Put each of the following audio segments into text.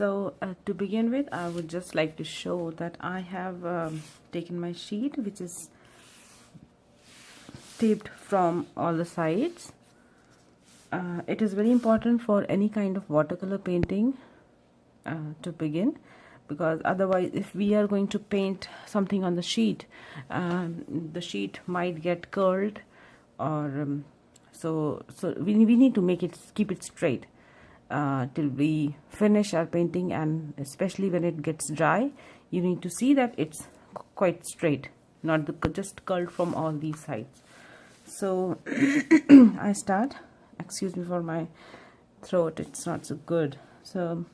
So to begin with, I would just like to show that I have taken my sheet, which is taped from all the sides. It is very important for any kind of watercolor painting to begin, because otherwise if we are going to paint something on the sheet might get curled, or so we need to keep it straight till we finish our painting. And especially when it gets dry, you need to see that it's quite straight, not just curled from all these sides. So I start, excuse me for my throat, it's not so good. So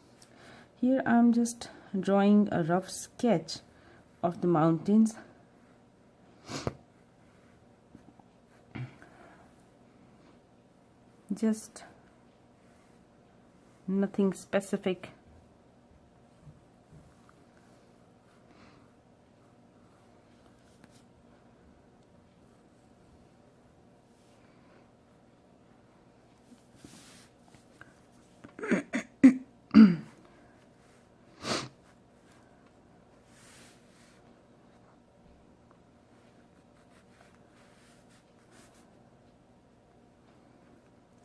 here I'm just drawing a rough sketch of the mountains. Just nothing specific.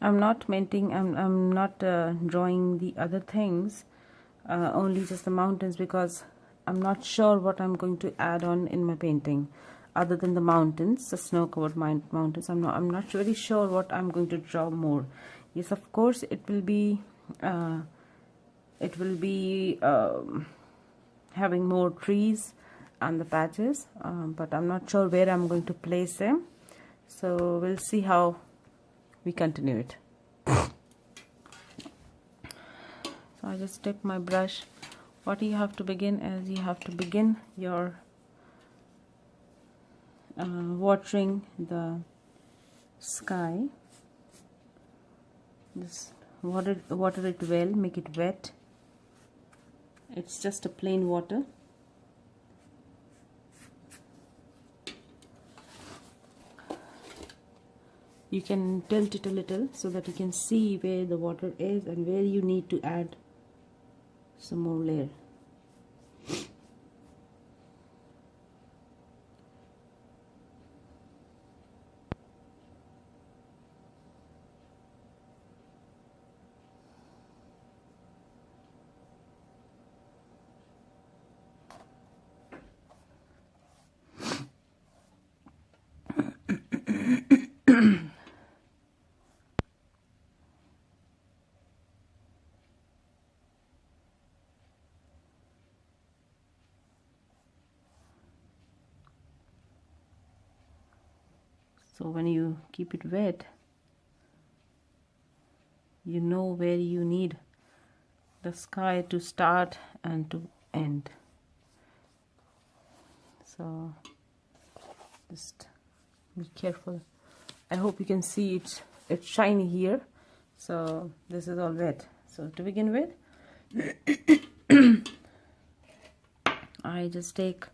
I'm not drawing the other things, only just the mountains, because I'm not sure what I'm going to add on in my painting other than the mountains, the snow-covered mountains. I'm not really sure what I'm going to draw more. Yes, of course it will be having more trees and the patches, but I'm not sure where I'm going to place them. So we'll see how we continue it. So I just take my brush. What you have to begin is you have to begin your watering the sky. Just water it well, make it wet. It's just a plain water. You can tilt it a little so that you can see where the water is and where you need to add some more layer. So when you keep it wet, you know where you need the sky to start and to end. So just be careful. I hope you can see it's shiny here. So this is all wet. So to begin with, I just take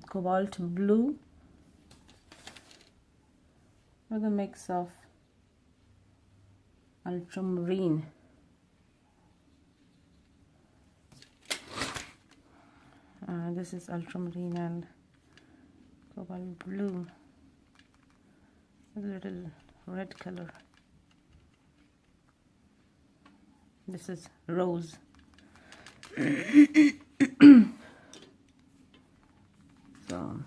cobalt blue with a mix of ultramarine. This is ultramarine and cobalt blue with a little red color. This is rose. So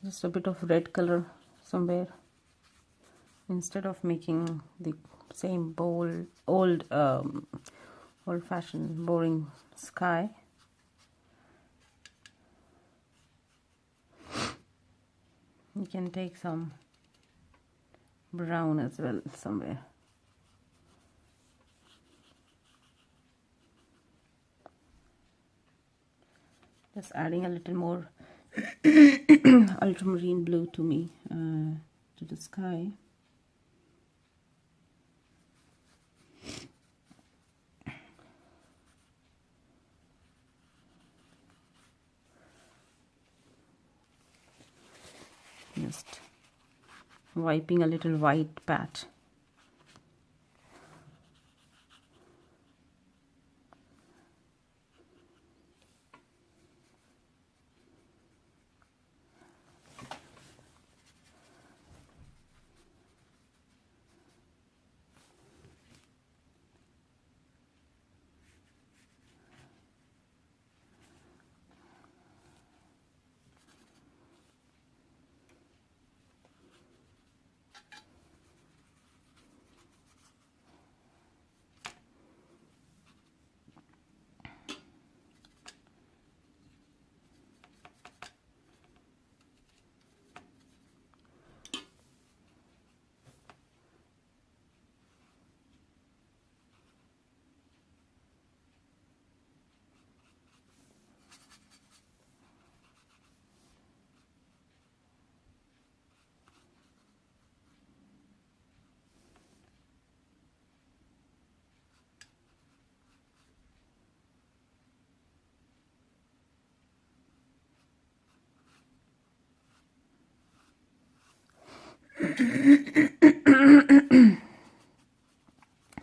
just a bit of red color somewhere, instead of making the same bold old-fashioned boring sky. You can take some brown as well somewhere. Just adding a little more ultramarine blue to me, to the sky. Just wiping a little white patch.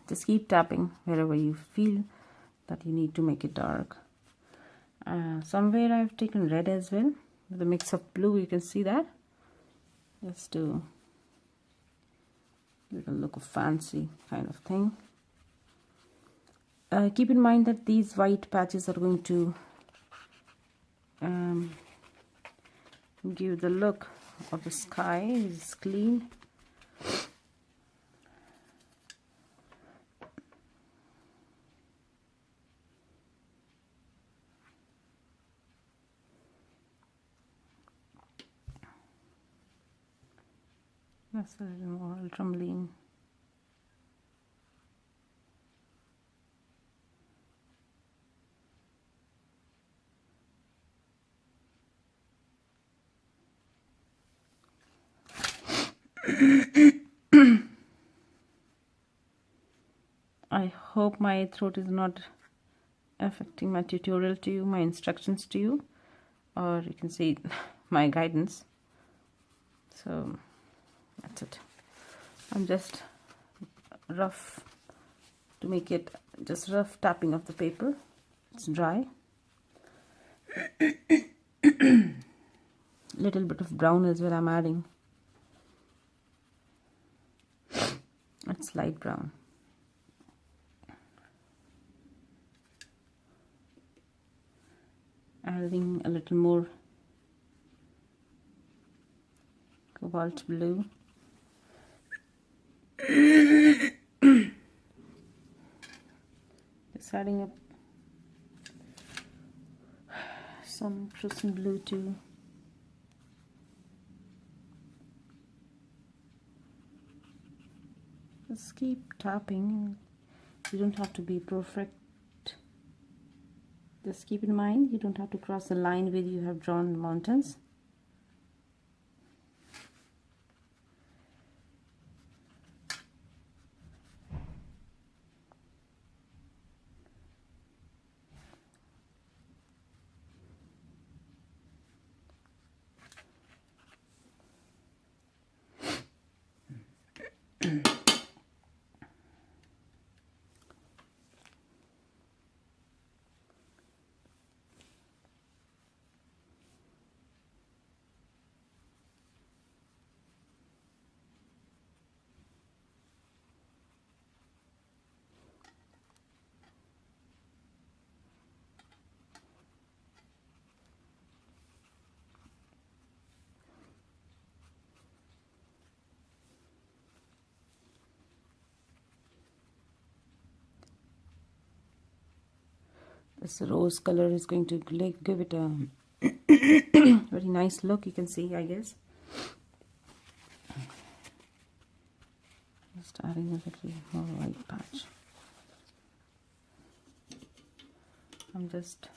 Just keep tapping wherever you feel that you need to make it dark. Somewhere I've taken red as well with a mix of blue, you can see that, just to give it a look of fancy kind of thing. Keep in mind that these white patches are going to give the look of the sky. It's clean. That's a little more ultramarine. I hope my throat is not affecting my tutorial to you, my instructions to you, or you can see my guidance. So that's it. I'm just rough to make it, just rough tapping of the paper. It's dry. Little bit of brown as well I'm adding. It's light brown. Adding a little more cobalt blue. Just adding up some fluorescent blue too. Just keep tapping. You don't have to be perfect. Just keep in mind you don't have to cross the line where you have drawn mountains. This rose color is going to give it a very nice look, you can see, I guess. Just adding a little more white patch. I'm just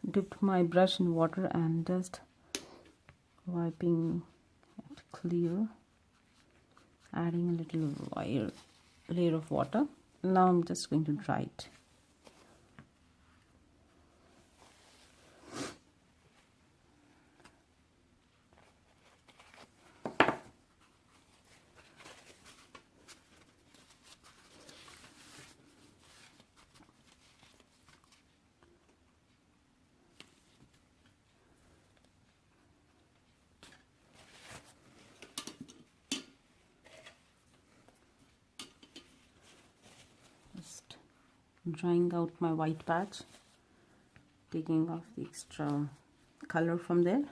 dipped my brush in water and just wiping it clear, adding a little layer of water. Now I'm just going to dry it. Just drying out my white patch, taking off the extra color from there.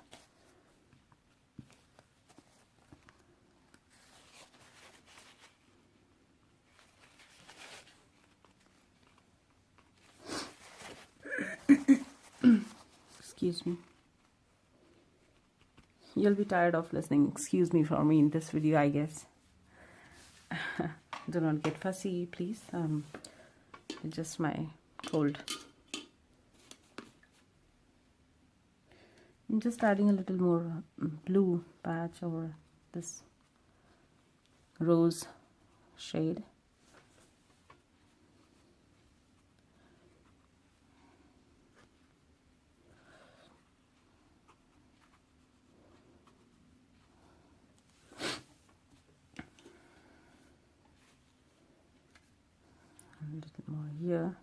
Excuse me. You'll be tired of listening excuse me for me in this video, I guess. Do not get fussy, please. It's just my cold. I'm just adding a little more blue patch over this rose shade. A little more here.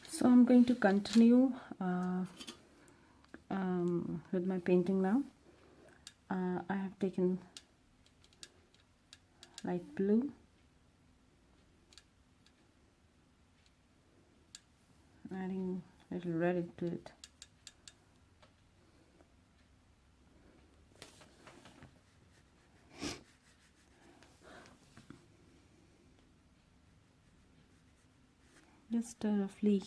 So I'm going to continue with my painting now. I have taken light blue, adding a little red into it. Just roughly.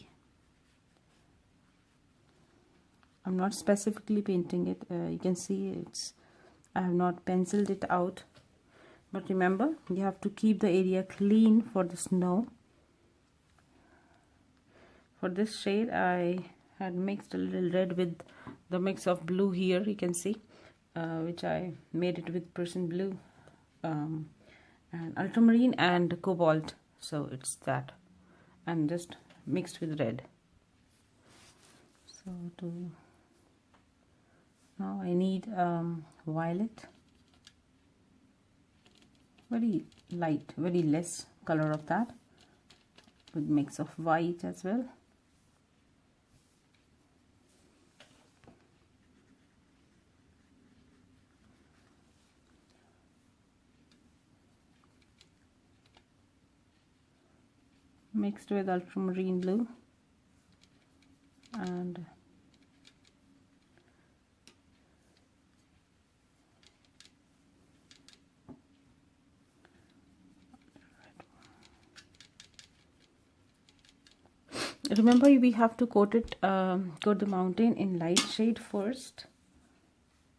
I'm not specifically painting it. You can see I have not penciled it out. But remember, you have to keep the area clean for the snow. For this shade, I had mixed a little red with the mix of blue here, you can see, which I made it with Persian blue and ultramarine and cobalt. So it's that, and just mixed with red. So now I need violet, very light, very less color of that, with mix of white as well. Mixed with ultramarine blue and remember, we have to coat the mountain in light shade first.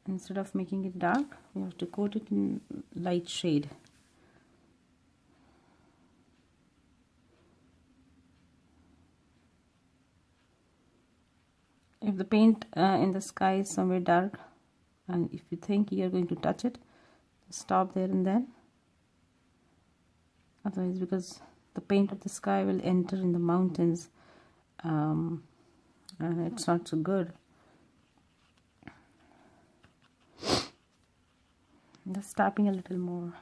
Instead of making it dark, we have to coat it in light shade. If the paint in the sky is somewhere dark, and if you think you are going to touch it, stop there and then. Otherwise, because the paint of the sky will enter in the mountains, and it's not so good. Just tapping a little more.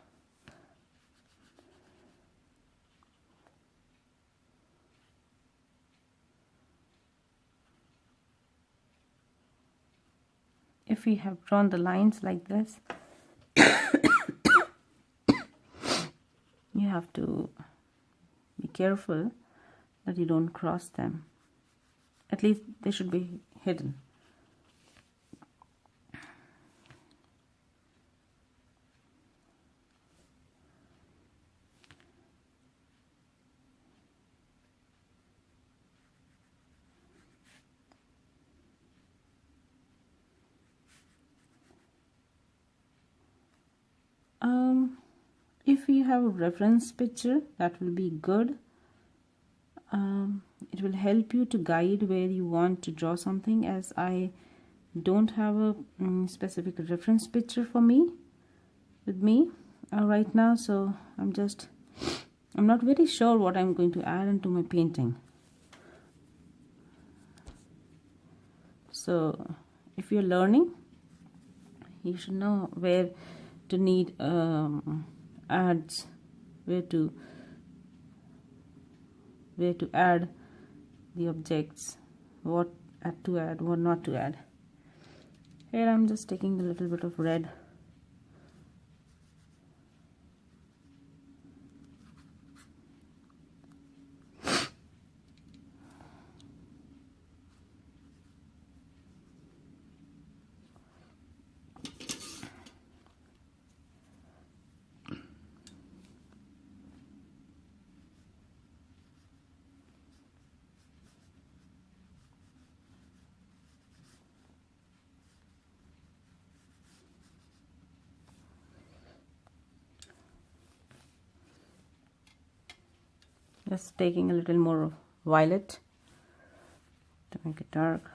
If we have drawn the lines like this, you have to be careful that you don't cross them. At least they should be hidden. If you have a reference picture, that will be good. It will help you to guide where you want to draw something, as I don't have a specific reference picture for me with me right now, so I'm not very sure what I'm going to add into my painting. So if you're learning, you should know where to need adds, where to add the objects, what to add, what not to add. Here I'm just taking a little bit of red. Just taking a little more violet to make it dark.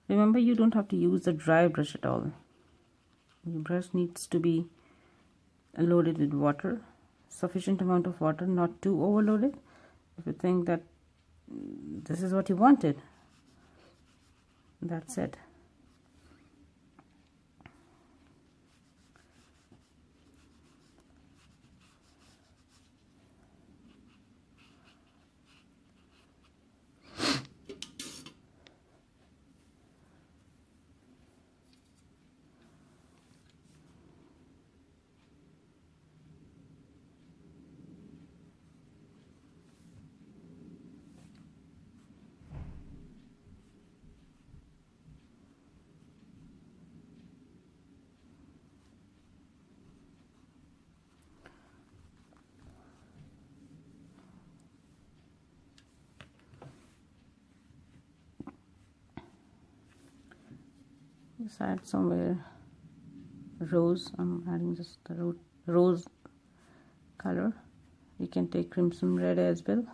Remember, you don't have to use the dry brush at all. The brush needs to be loaded with water, sufficient amount of water, not too overloaded. If you think that this is what you wanted, that's it. Just add somewhere rose. I'm adding just the rose color. You can take crimson red as well.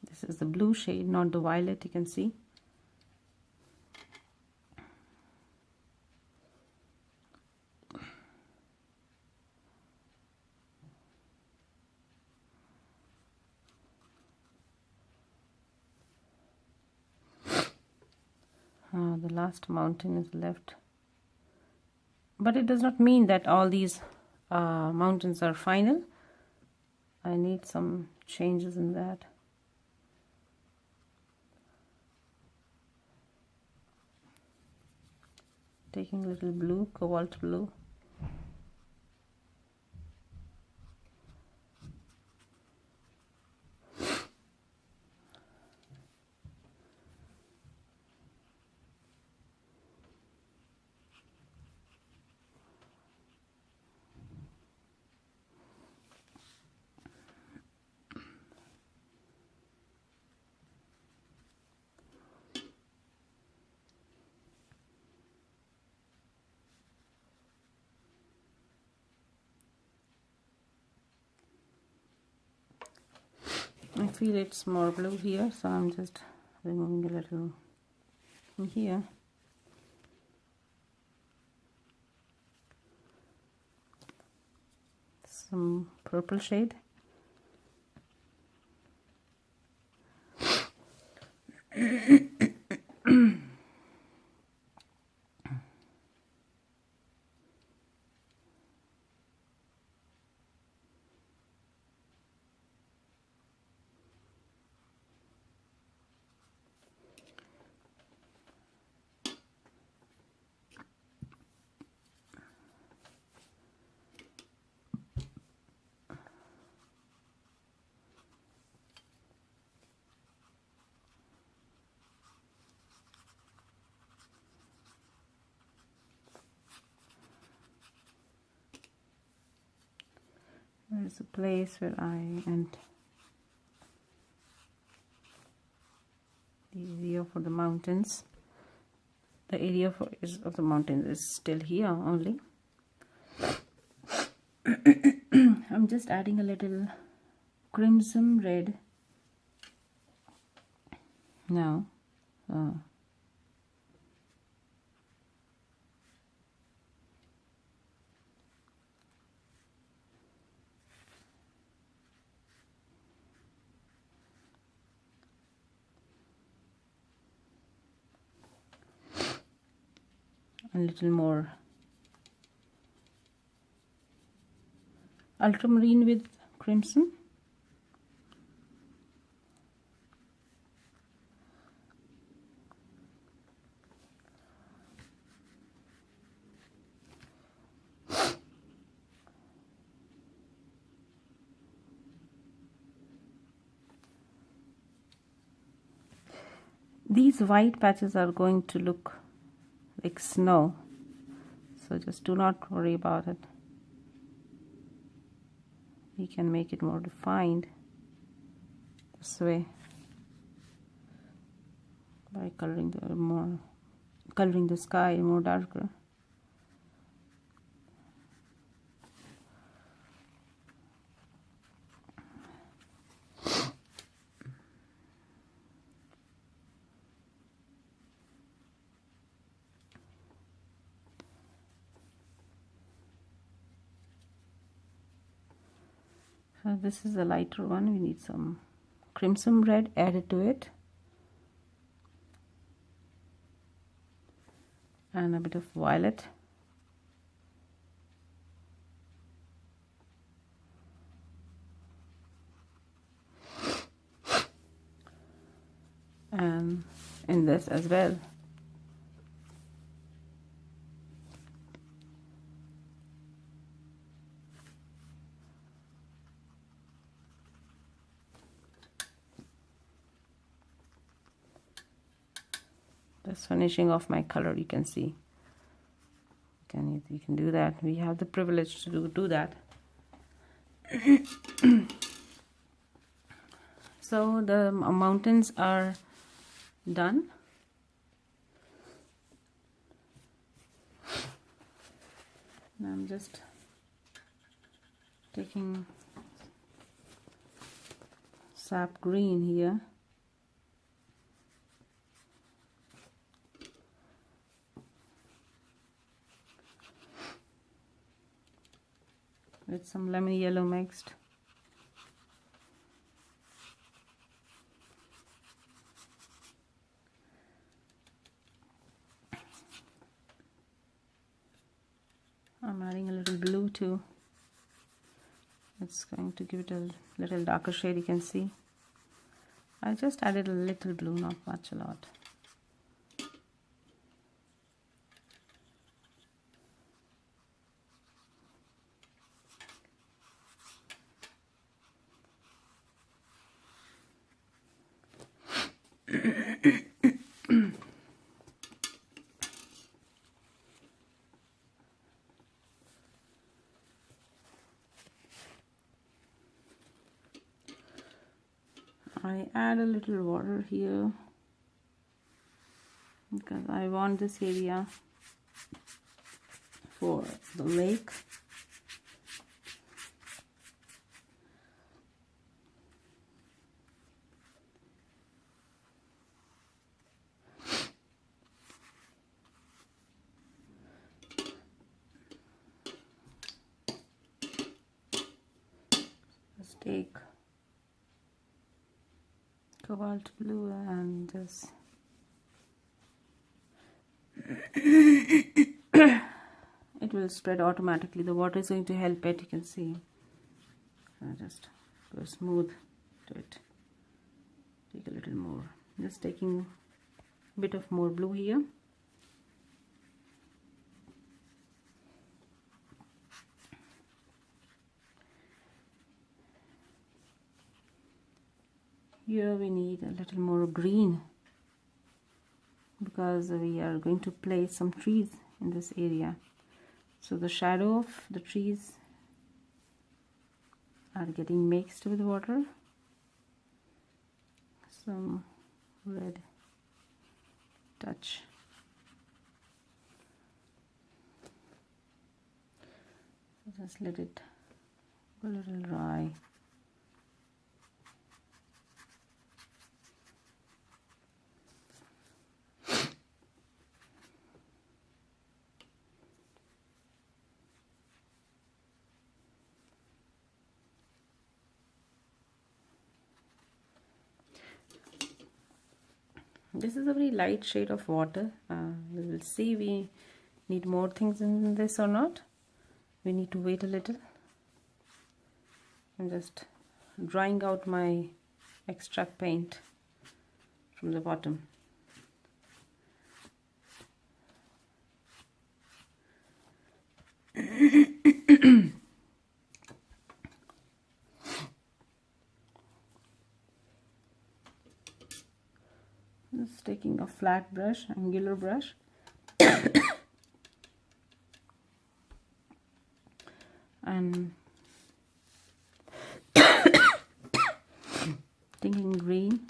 This is the blue shade, not the violet, you can see. The last mountain is left. But it does not mean that all these mountains are final. I need some changes in that. Taking a little blue, cobalt blue. I feel it's more blue here, so I'm just removing a little from here. Some purple shade. There's a place where I and the area for the mountains. The area of the mountains is still here only. I'm just adding a little crimson red now. A little more ultramarine with crimson. These white patches are going to look like snow, so just do not worry about it. We can make it more defined this way by coloring the sky more darker. So this is a lighter one. We need some crimson red added to it, and a bit of violet. And in this as well. Just finishing off my color, you can see. You can do that. We have the privilege to do that. So the mountains are done. Now I'm just taking sap green here. With some lemon yellow mixed. I'm adding a little blue too. It's going to give it a little darker shade, you can see. I just added a little blue, not much, a lot. I add a little water here because I want this area for the lake. Let's take cobalt blue and just it will spread automatically. The water is going to help it, you can see. Just go smooth to it. Take a little more. Just taking a bit of more blue here. Here we need a little more green because we are going to place some trees in this area. So the shadow of the trees are getting mixed with water. Some red touch. Just let it go a little dry. This is a very light shade of water. We will see we need more things in this or not. We need to wait a little. I'm just drying out my extract paint from the bottom. Just taking a flat brush, angular brush, and taking green.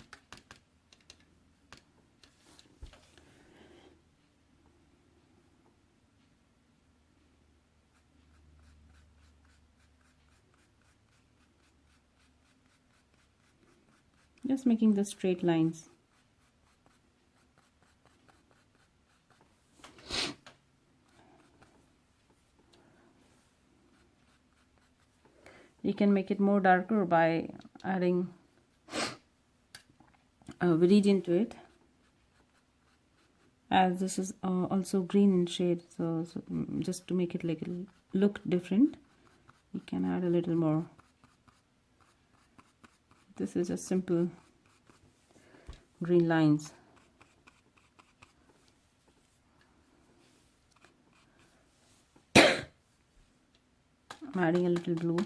Just making the straight lines. You can make it more darker by adding a viridian to it, as this is also green in shade, so just to make it like look different, you can add a little more. This is just simple green lines. I'm adding a little blue.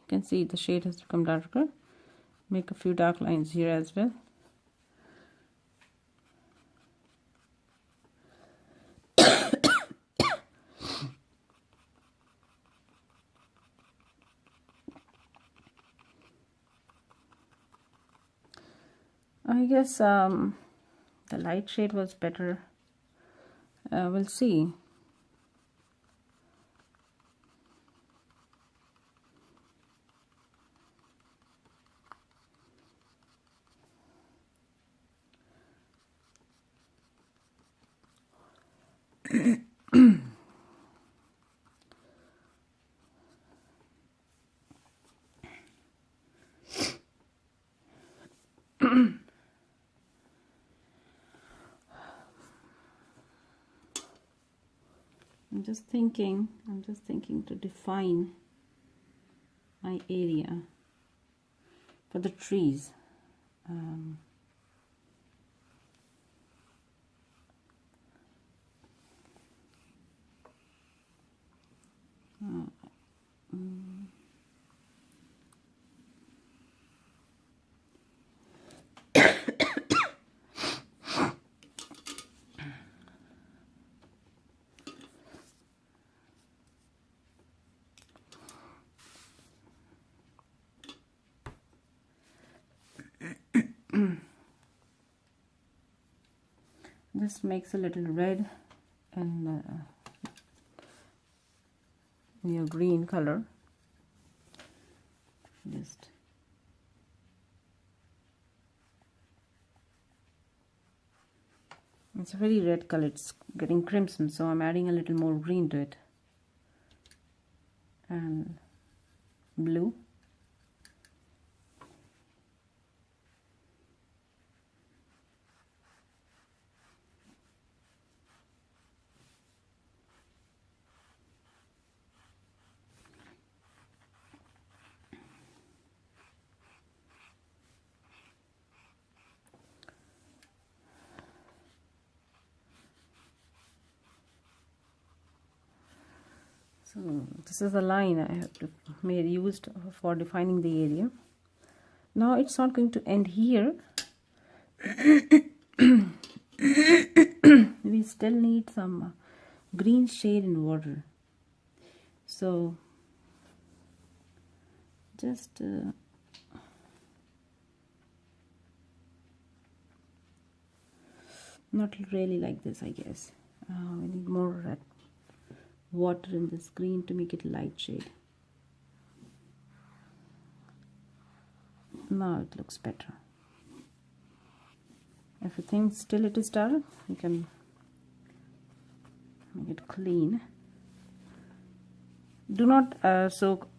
You can see the shade has become darker. Make a few dark lines here as well. I guess the light shade was better. We'll see. I'm just thinking to define my area for the trees. This makes a little red and your green color. Just it's a very red color, it's getting crimson, so I'm adding a little more green to it. and blue. So this is the line I have to used for defining the area. Now it's not going to end here. We still need some green shade in water. So just not really like this, I guess. We need more water in this green to make it light shade. Now it looks better. If you think still it is dark, you can make it clean. Do not soak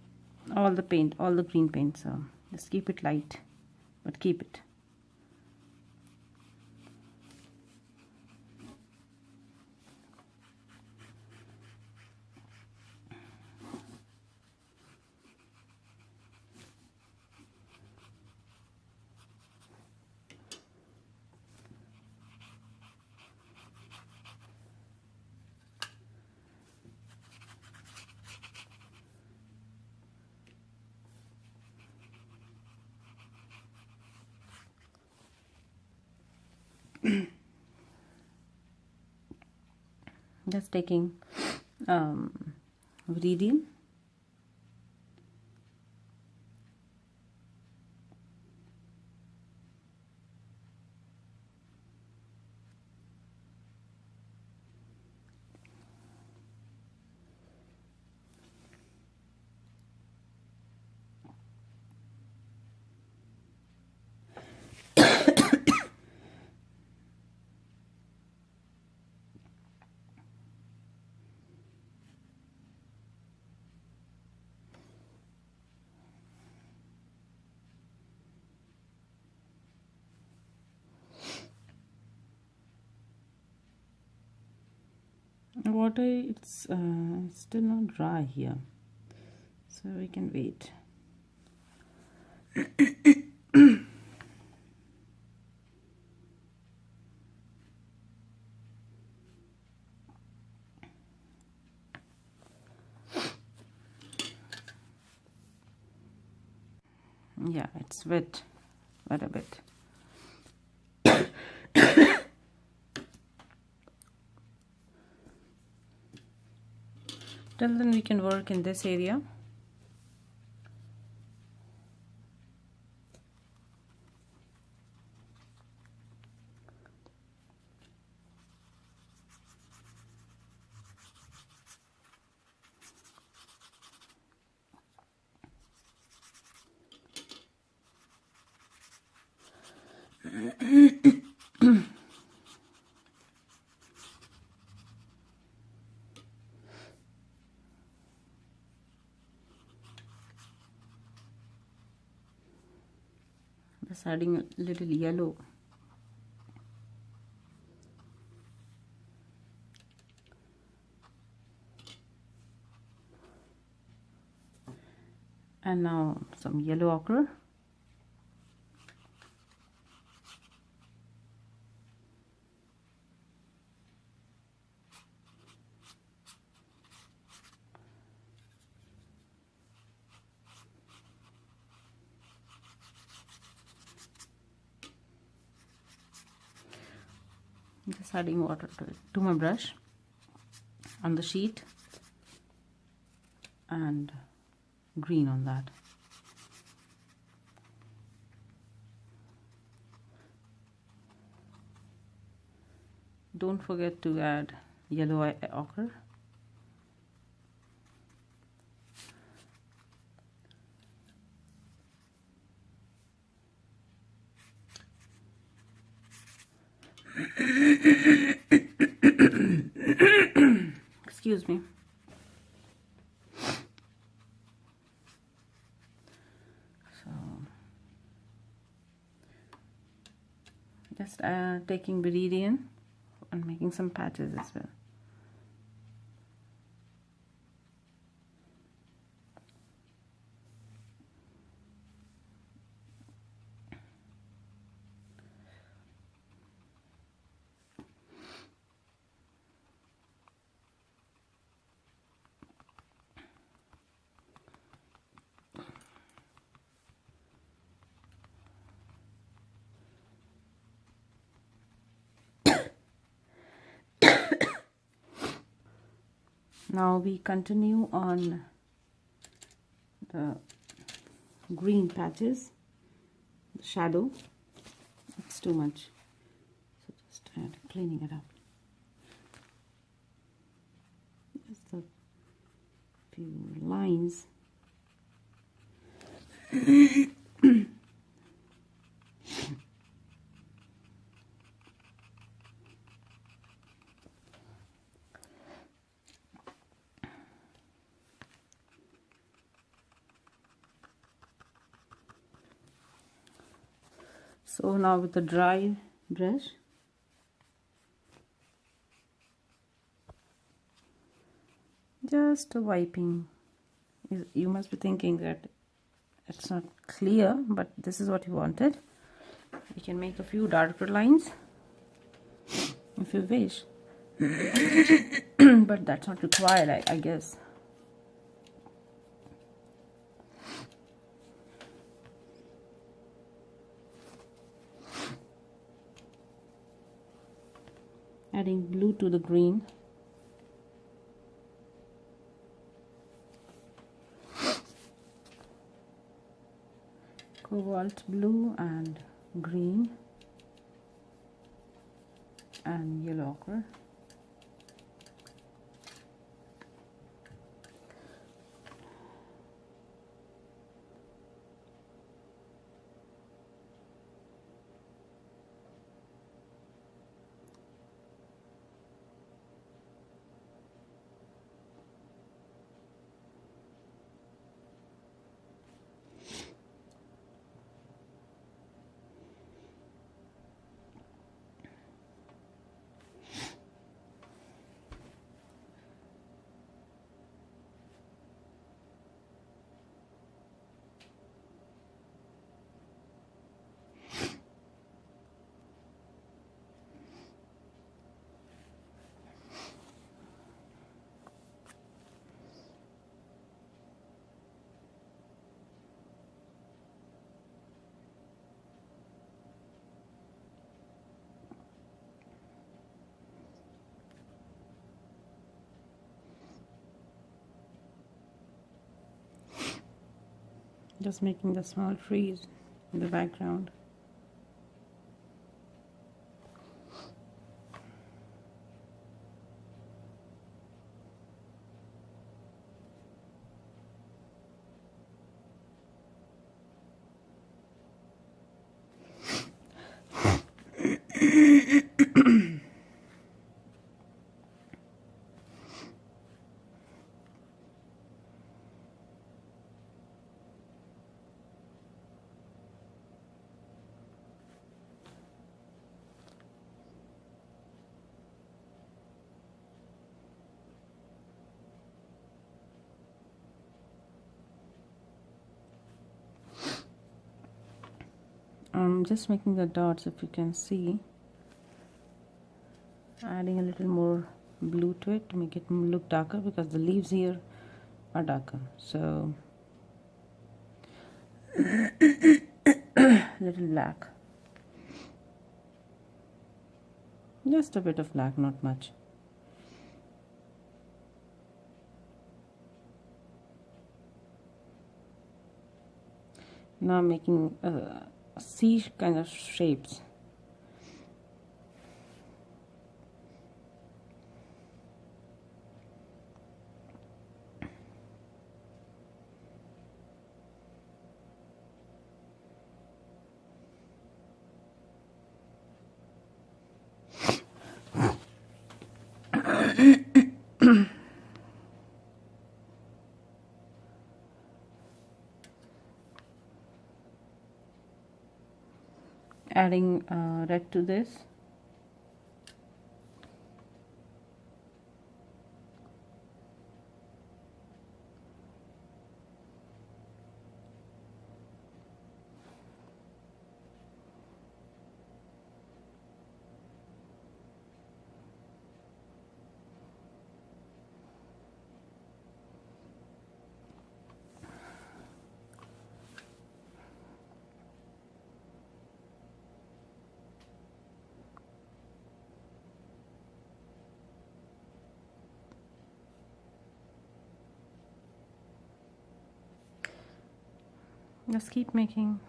all the paint, all the green paint, so just keep it light, but keep it. Just taking viridian, water. It's still not dry here, so we can wait. Yeah, it's wet a bit. Till then we can work in this area. Just adding a little yellow. And now some yellow ochre. Just adding water to my brush on the sheet and green on that. Don't forget to add yellow ochre. Excuse me. Just taking Viridian and making some patches as well. Now we continue on the green patches, the shadow. It's too much, so just cleaning it up. Just a few lines. So now with the dry brush, just wiping. You must be thinking that it's not clear, but this is what you wanted. You can make a few darker lines if you wish, but that's not required, I guess. Adding blue to the green. Cobalt blue and green and yellow ochre. Just making the small trees in the background. I'm just making the dots, if you can see, adding a little more blue to it to make it look darker, because the leaves here are darker. So little black, just a bit of black, not much. Now I'm making C kind of shapes. adding red to this. Just keep making.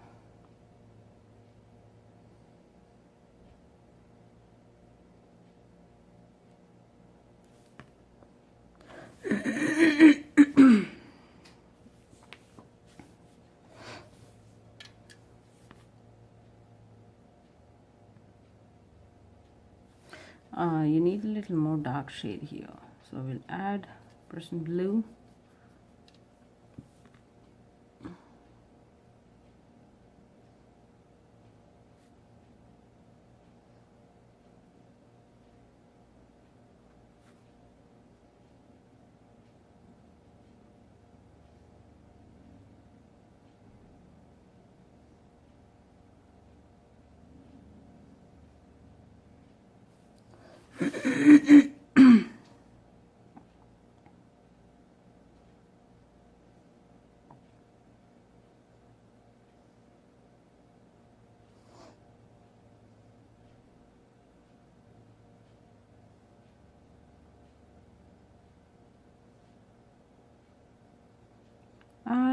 You need a little more dark shade here, so we'll add Prussian blue.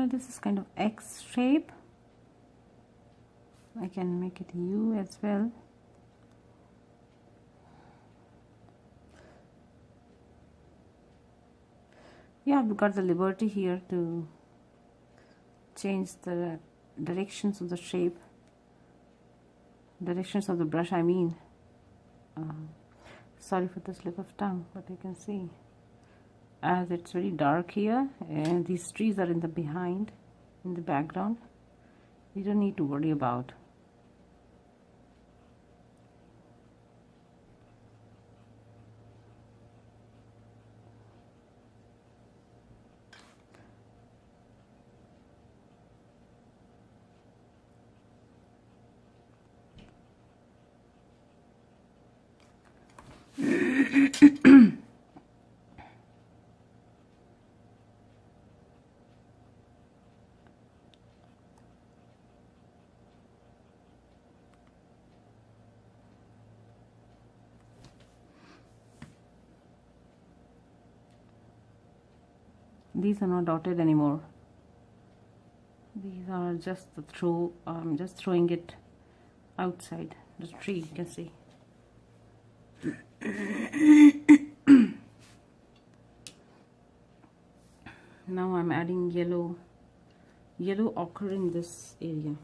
This is kind of X shape. I can make it U as well. Yeah, I've got the liberty here to change the directions of the shape, directions of the brush, I mean. Sorry for the slip of tongue, but you can see as it's very dark here and these trees are in the behind, in the background, you don't need to worry about. These are not dotted anymore. These are just the throw. Just throwing it outside the tree. You can see. Now I'm adding yellow ochre in this area.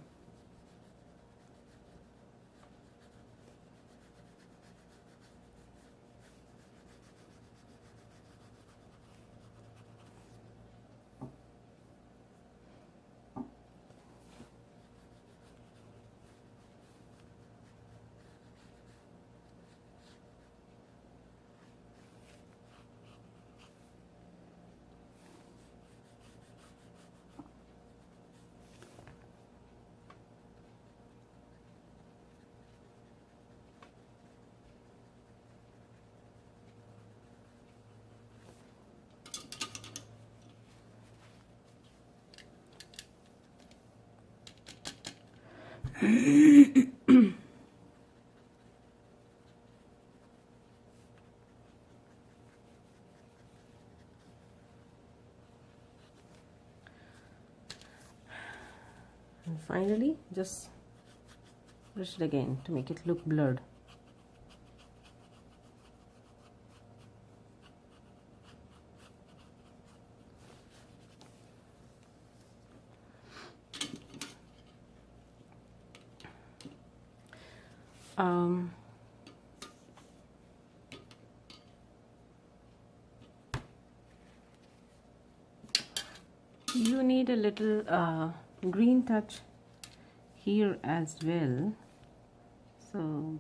And finally, just brush it again to make it look blurred. You need a little green touch here as well. So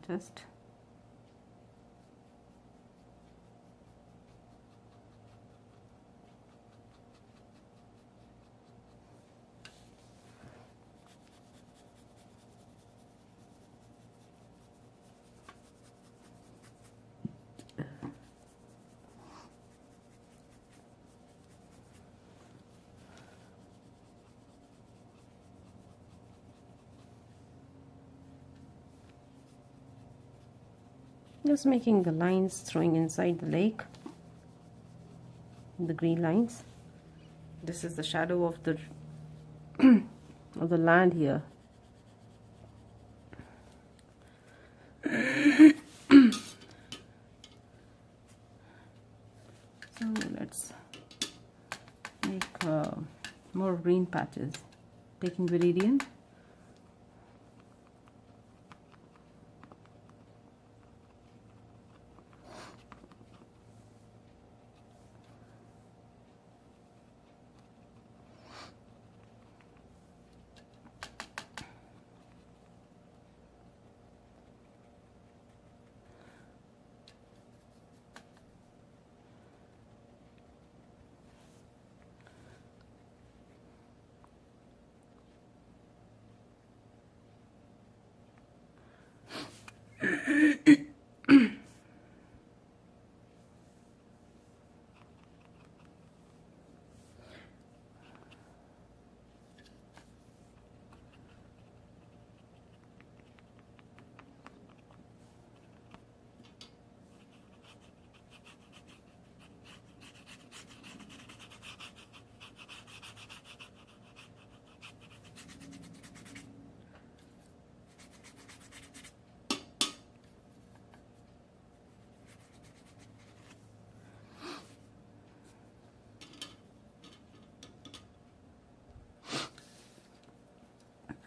just making the lines, throwing inside the lake, the green lines. This is the shadow of the of the land here. So let's make more green patches, taking Viridian.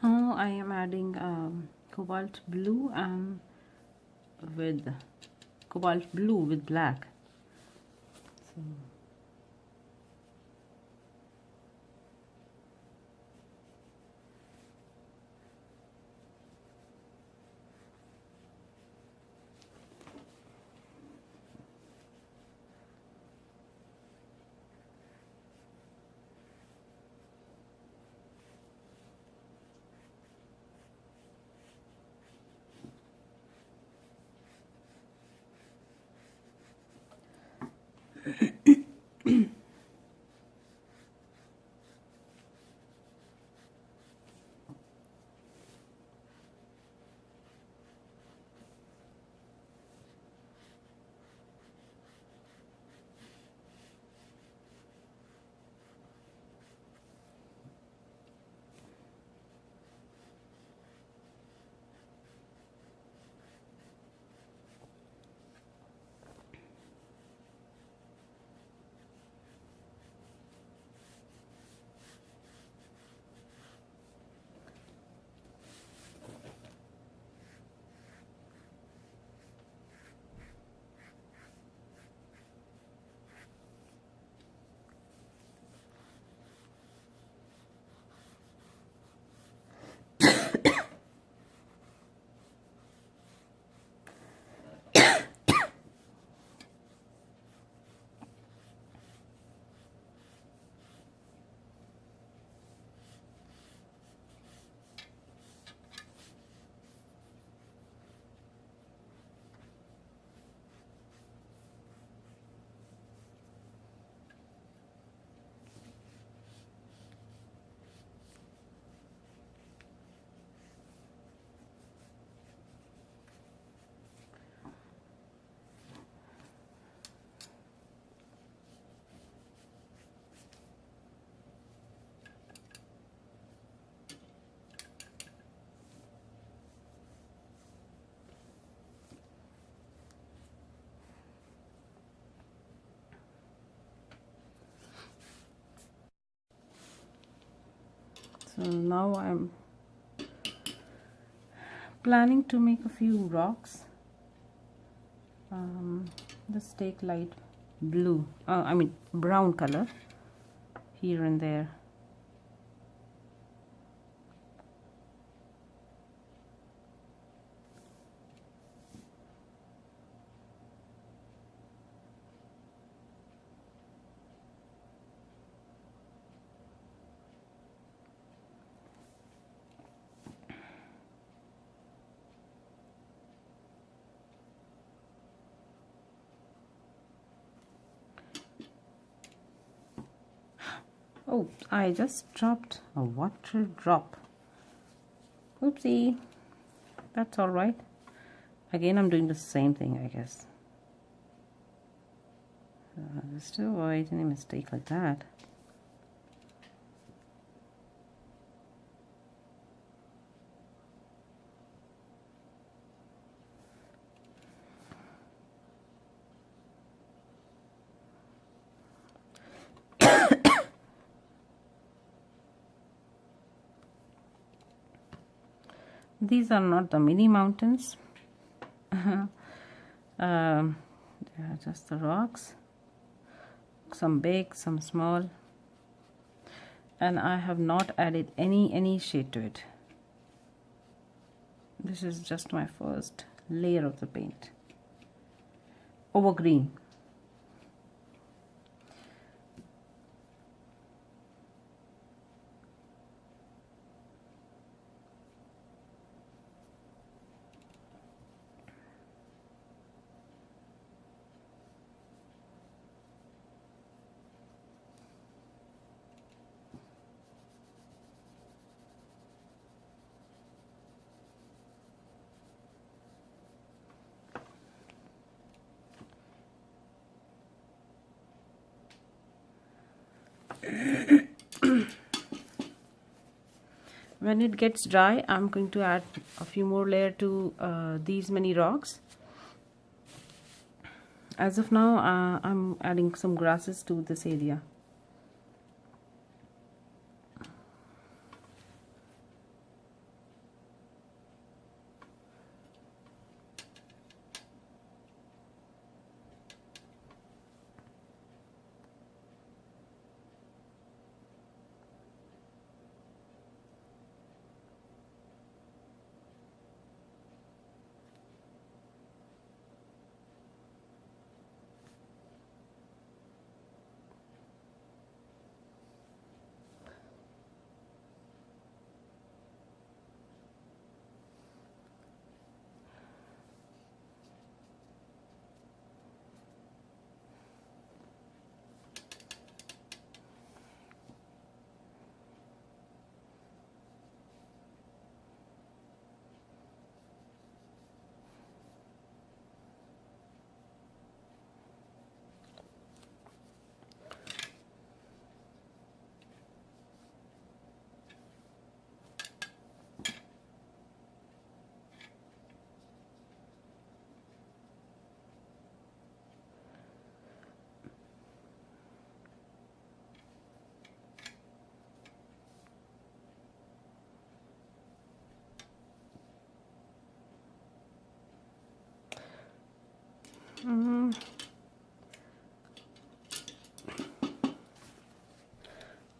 Now I am adding cobalt blue and with cobalt blue with black. So now I'm planning to make a few rocks. Just take light blue, I mean brown color here and there. Oh, I just dropped a water drop. Oopsie. That's all right. Again, I'm doing the same thing, I guess. Just to avoid any mistake like that. These are not the mini mountains. They are just the rocks. Some big, some small. And I have not added any shade to it. This is just my first layer of the paint over green. When it gets dry, I'm going to add a few more layers to these many rocks. As of now, I'm adding some grasses to this area.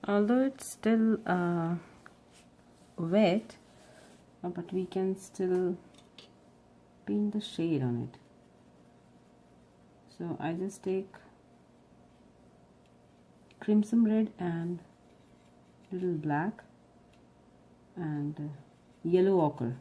Although it's still wet, but we can still paint the shade on it. So I just take crimson red and little black and yellow ochre.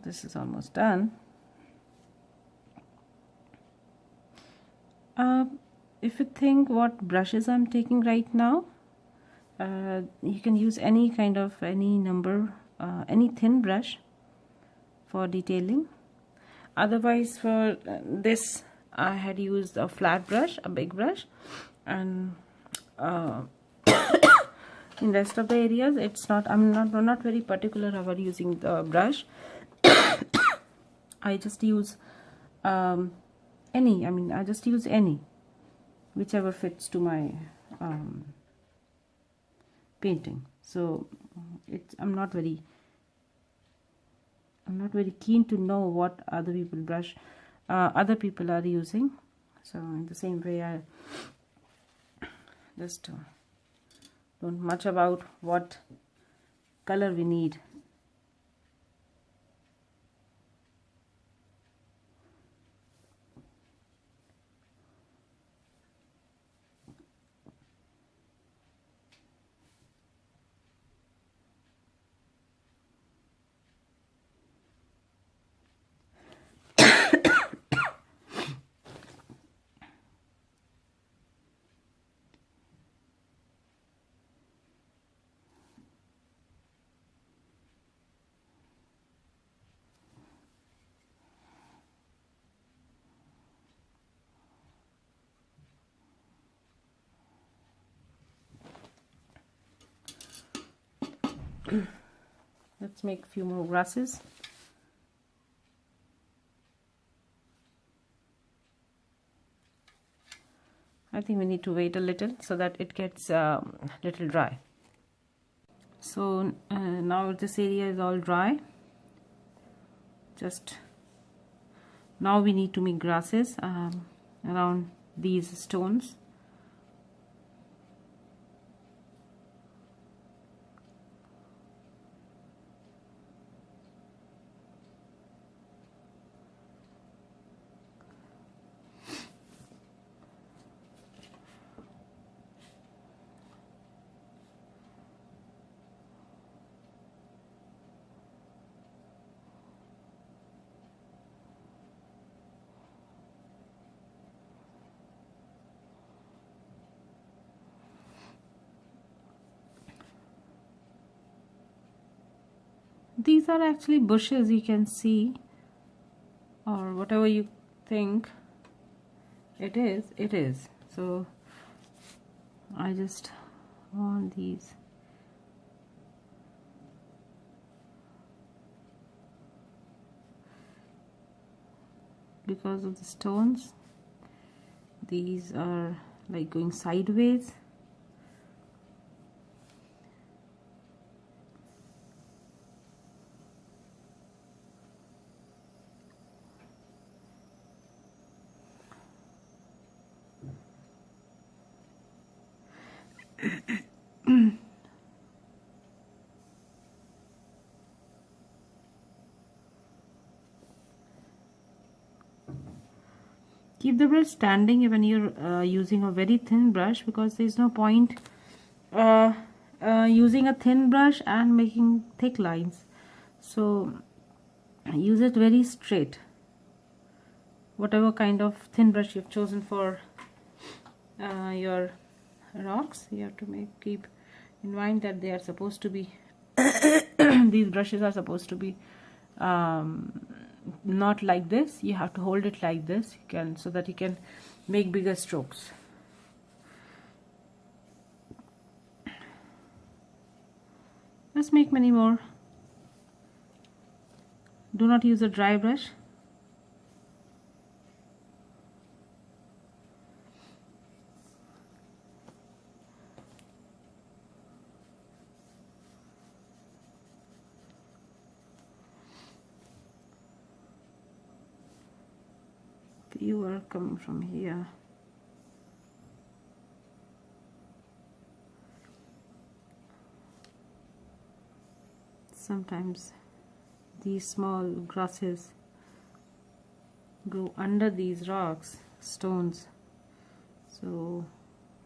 This is almost done. If you think what brushes I'm taking right now, you can use any kind of any thin brush for detailing. Otherwise, for this I had used a flat brush, a big brush, and in rest of the areas I'm not very particular about using the brush. I just use I just use any, whichever fits to my painting. So I'm not very keen to know what other people are using. So in the same way, I just don't much about what color we need. Let's make a few more grasses. I think we need to wait a little so that it gets little dry. So now this area is all dry. Just now we need to make grasses around these stones. These are actually bushes, you can see, or whatever you think it is. So I just want these. Because of the stones, these are like going sideways. Keep the brush standing when you're using a very thin brush, because there is no point using a thin brush and making thick lines. So use it very straight. Whatever kind of thin brush you've chosen for your rocks, you have to keep in mind that they are supposed to be these brushes are supposed to be not like this. You have to hold it like this, so that you can make bigger strokes. Let's make many more. Do not use a dry brush. You are coming from here. Sometimes these small grasses grow under these rocks, stones. So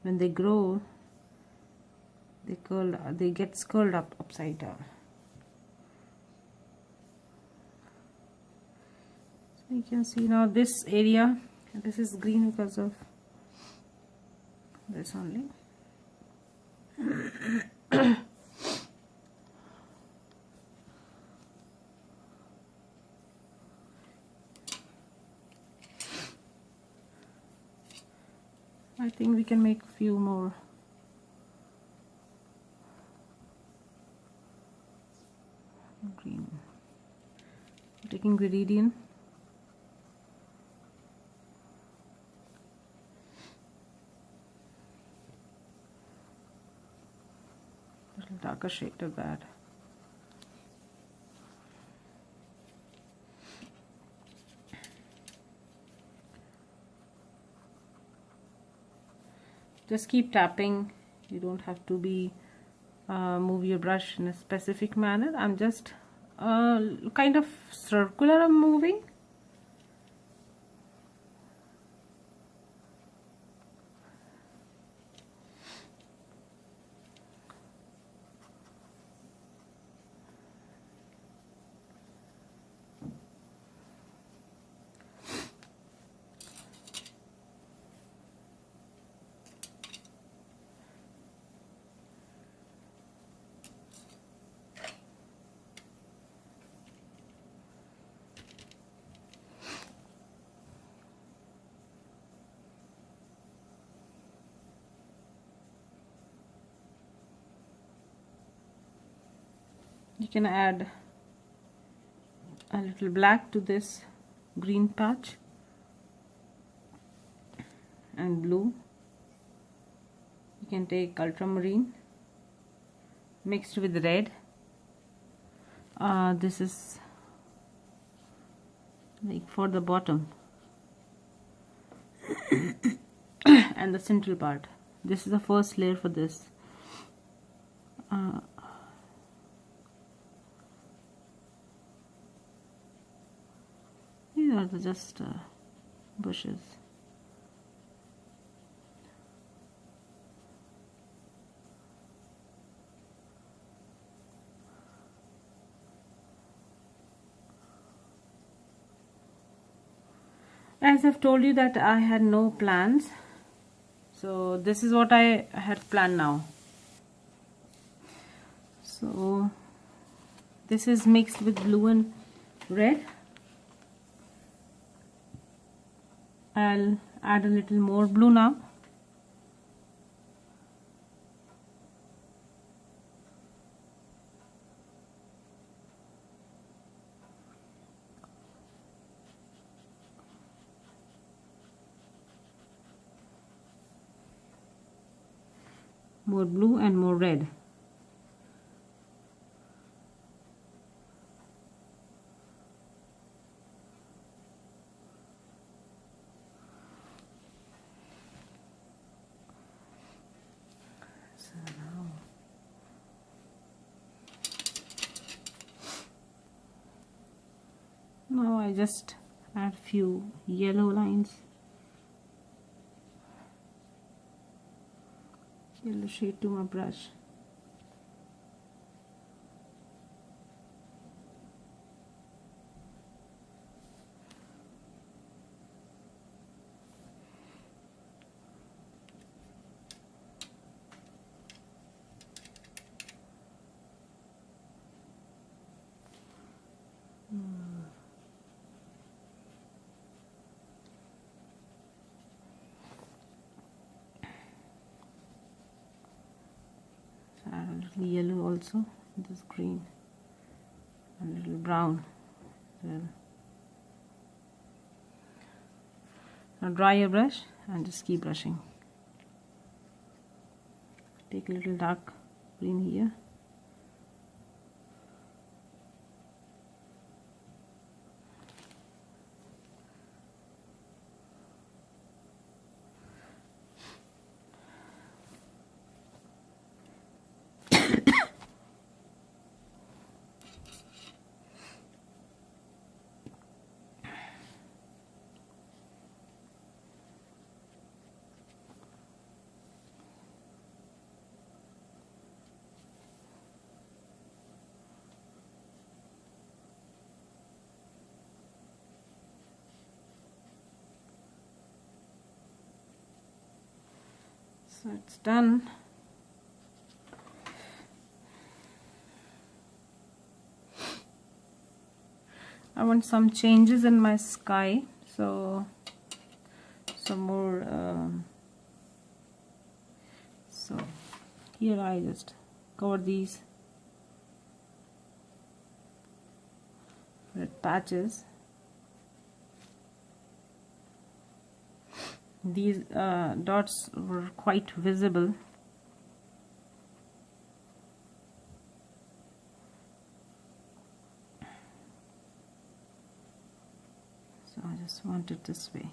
when they grow, they get curled up upside down. You can see now this area, this is green because of this only. I think we can make a few more. Green. Taking gradient. Little darker shade of that. Just keep tapping. You don't have to be move your brush in a specific manner. I'm just kind of circular I'm moving. You can add a little black to this green patch and blue. You can take ultramarine mixed with red. This is like for the bottom and the central part. This is the first layer for this. These are just bushes. As I've told you that I had no plans, so this is what I had planned now. So this is mixed with blue and red. I'll add a little more blue now. More blue and more red. Now I just add few yellow lines, yellow shade to my brush. Add a little yellow also, this green, a little brown. Now dry your brush and just keep brushing. Take a little dark green here. So it's done. I want some changes in my sky, so some more so here I just cover these red patches. These dots were quite visible. So I just want it this way.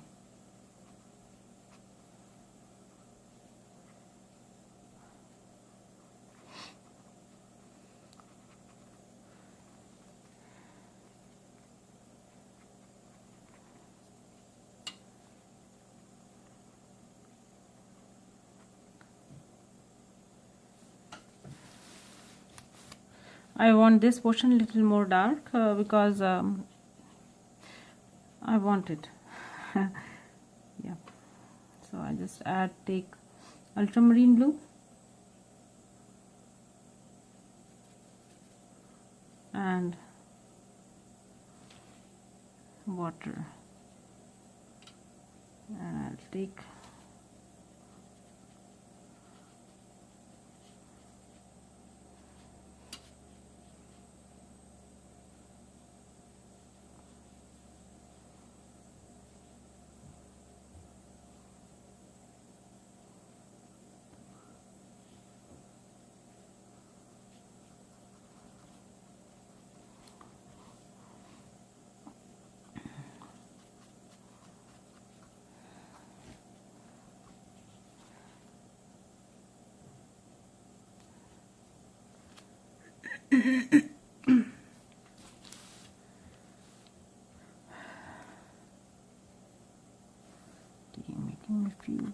I want this portion a little more dark because I want it. Yeah. So I just take ultramarine blue and water, and I'll take making a few.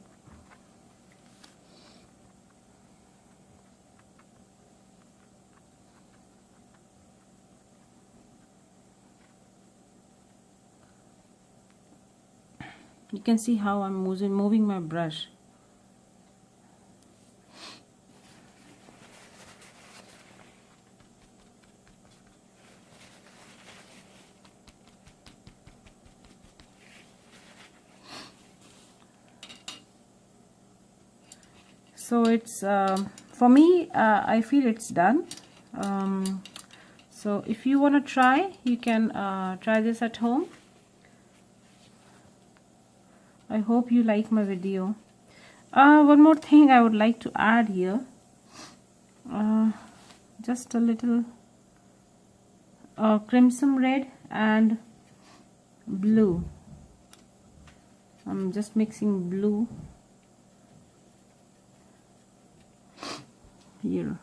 You can see how I'm moving my brush. So it's for me, I feel it's done. So if you want to try, you can try this at home. I hope you like my video. One more thing I would like to add here, just a little crimson red and blue. I'm just mixing blue here.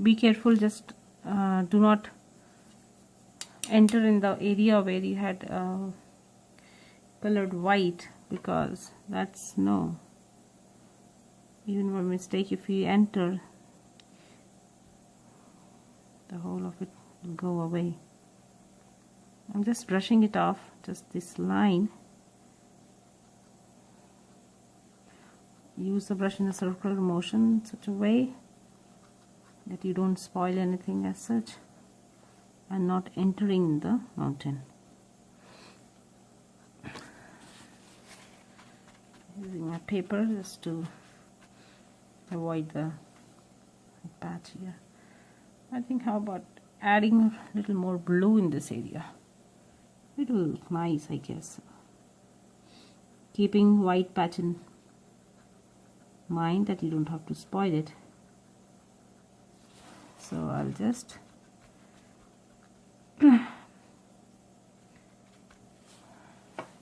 Be careful, just do not enter in the area where you had colored white, because that's no, even by mistake, if you enter, the whole of it will go away. I'm just brushing it off, just this line. Use the brush in a circular motion in such a way that you don't spoil anything as such and not entering the mountain. Using my paper just to avoid the patch here. I think how about adding a little more blue in this area. It will look nice, I guess. Keeping white patch in mind that you don't have to spoil it. So I'll just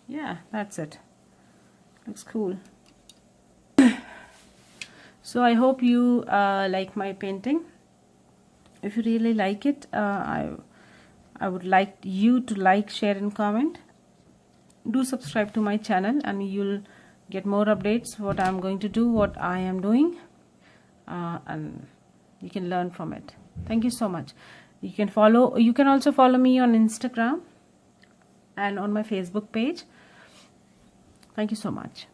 yeah, that's it. Looks cool. So I hope you like my painting. If you really like it, I would like you to like, share and comment. Do subscribe to my channel and you'll get more updates what I'm going to do, what I am doing, and you can learn from it. Thank you so much. You can also follow me on Instagram and on my Facebook page. Thank you so much.